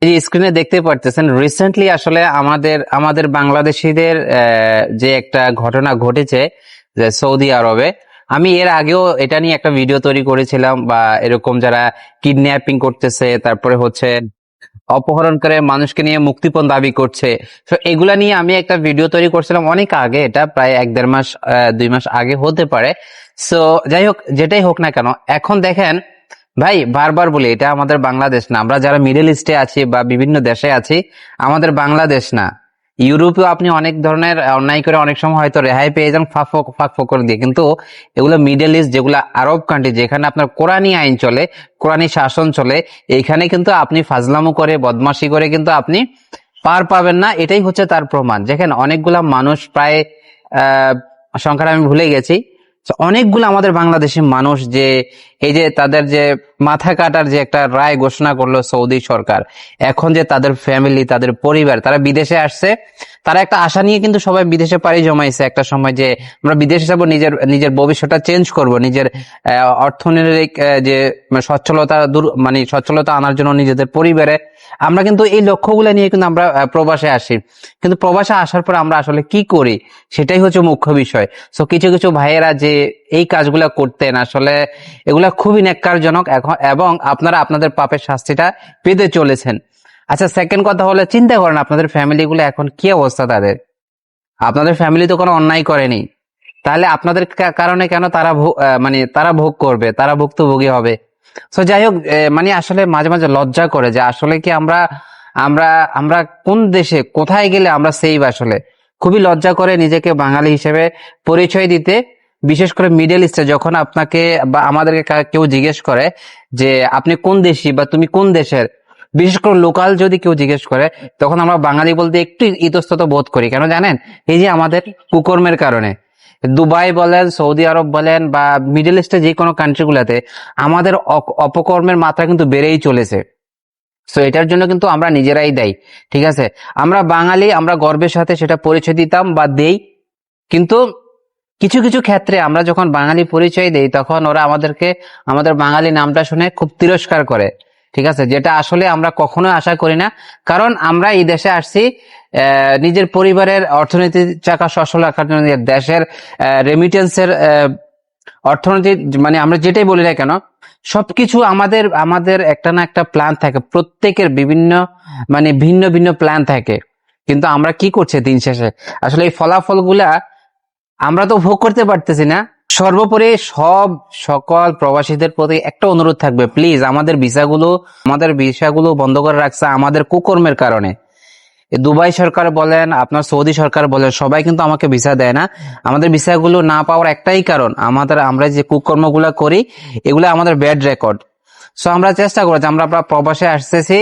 এই যে স্ক্রিনে দেখতে পারতেছেন, রিসেন্টলি আসলে আমাদের আমাদের বাংলাদেশিদের যে একটা ঘটনা ঘটেছে যে সৌদি আরবে। আমি এর আগেও এটা নিয়ে একটা ভিডিও তৈরি করেছিলাম, বা এরকম যারা কিডন্যাপিং করতেছে, তারপরে হচ্ছে অপহরণ করে মানুষকে নিয়ে মুক্তিপণ দাবি করছে। তো এগুলা নিয়ে আমি একটা ভিডিও তৈরি করছিলাম অনেক আগে, এটা প্রায় 1-1.5 মাস 2 মাস আগে হতে পারে। সো যাই হোক, যেটাই হোক না কেন, এখন দেখেন ভাই, বারবার বলি এটা আমাদের বাংলাদেশ না। আমরা যারা মিডল ইস্টে আছি বা বিভিন্ন দেশে আছি, আমাদের বাংলাদেশ না। ইউরোপেও আপনি অনেক ধরনের অন্যায় করে অনেক সময় হয়তো রেহাই পেয়ে যান ফাঁক ফোকর দিয়ে, কিন্তু এগুলো মিডল ইস্ট, যেগুলো আরব কান্ট্রি, যেখানে আপনার কোরআনী আইন চলে, কোরআনী শাসন চলে, এইখানে কিন্তু আপনি ফাজলামো করে বদমাশি করে কিন্তু আপনি পার পাবেন না। এটাই হচ্ছে তার প্রমাণ। যেখানে অনেকগুলা মানুষ, প্রায় সংখ্যাটা আমি ভুলে গেছি, তো অনেকগুলো আমাদের বাংলাদেশি মানুষ, যে এই যে তাদের যে মাথা কাটার যে একটা রায় ঘোষণা করলো সৌদি সরকার, এখন যে তাদের ফ্যামিলি, তাদের পরিবার, তারা বিদেশে আসছে, তারা একটা আশা নিয়ে কিন্তু সবাই বিদেশে পাড়ি জমাইছে একটা সময়, যে আমরা বিদেশে যাবো, নিজের নিজের ভবিষ্যৎটা চেঞ্জ করব, নিজের অর্থনৈতিক যে সচ্ছলতা মানে সচ্ছলতা আনার জন্য নিজেদের পরিবারে। আমরা কিন্তু এই লক্ষ্যগুলো নিয়ে কিন্তু আমরা প্রবাসে আসি, কিন্তু প্রবাসে আসার পর আমরা আসলে কি করি সেটাই হচ্ছে মুখ্য বিষয়। সো কিছু কিছু ভাইয়েরা যে এই কাজগুলা করতেন, আসলে এগুলা খুবই ন্যাক্কারজনক এখন, এবং আপনারা আপনাদের পাপের শাস্তিটা পেতে চলেছেন। আচ্ছা, সেকেন্ড কথা হলো, চিন্তা করেন আপনাদের ফ্যামিলি গুলো এখন কি অবস্থা তাদের। আপনাদের ফ্যামিলি তো কোনো অন্যায় করেনি, তাহলে আপনাদের কারণে কেন তারা মানে তারা ভোগ করবে, তারা ভুক্তভোগী হবে। তো যাই হোক, মানে আসলে মাঝে মাঝে লজ্জা করে যে আসলে কি আমরা আমরা আমরা কোন দেশে কোথায় গেলে আমরা সেভ। আসলে খুবই লজ্জা করে নিজেকে বাঙালি হিসেবে পরিচয় দিতে। বিশেষ করে মিডল ইস্টে যখন আপনাকে বা আমাদেরকে কেউ জিজ্ঞেস করে যে আপনি কোন দেশি বা তুমি কোন দেশের, বিশেষ করে লোকাল যদি কেউ জিজ্ঞেস করে, তখন আমরা বাঙালি বলতে একটু ইতস্তত বোধ করি। কেন জানেন? এই যে আমাদের কুকর্মের কারণে। দুবাই বলেন, সৌদি আরব বলেন, বা মিডল ইস্টে যে কোনো কান্ট্রি গুলাতে আমাদের অপকর্মের মাত্রা কিন্তু বেড়েই চলেছে। সো এটার জন্য কিন্তু আমরা নিজেরাই দায়ী। ঠিক আছে, আমরা বাঙালি, আমরা গর্বের সাথে সেটা পরিচয় দিতাম বা দেই, কিন্তু কিছু কিছু ক্ষেত্রে আমরা যখন বাঙালি পরিচয় দেই, তখন ওরা আমাদেরকে আমাদের বাঙালি নামটা শুনে খুব তিরস্কার করে। ঠিক আছে, যেটা আসলে আমরা কখনো আশা করি না। কারণ আমরা এই দেশে আসছি নিজের পরিবারের অর্থনৈতিক চাকা সচল রাখার জন্য, দেশের রেমিটেন্সের অর্থনীতি, মানে আমরা যেটাই বলি না কেন, সবকিছু আমাদের আমাদের একটা না একটা প্ল্যান থাকে, প্রত্যেকের বিভিন্ন মানে ভিন্ন ভিন্ন প্ল্যান থাকে। কিন্তু আমরা কি করছি দিন শেষে, আসলে এই ফলাফলগুলা আমরা তো ভোগ করতে পারতেছি না। সর্বোপরি সকল প্রবাসীদের প্রতি একটা অনুরোধ থাকবে, প্লিজ আমাদের ভিসাগুলো বন্ধ করে রাখছে আমাদের কুকর্মের কারণে। দুবাই সরকার বলেন, আপনার সৌদি সরকার বলেন, সবাই কিন্তু আমাকে ভিসা দেয় না। আমাদের ভিসাগুলো না পাওয়ার একটাই কারণ, আমরা যে কুকর্মগুলো করি, এগুলো আমাদের ব্যাড রেকর্ড। সো আমরা চেষ্টা করেছি, আমরা প্রবাসে আসতেছি,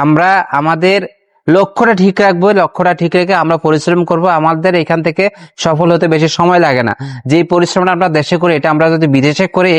আমরা আমাদের লক্ষ্যটা ঠিক রাখবো, লক্ষ্যটা ঠিক রেখে আমরা পরিশ্রম করব। আমাদের এখান থেকে সফল হতে বেশি সময় লাগে না। যে পরিশ্রমটা আমরা দেশে করি, এটা আমরা যদি বিদেশে করি,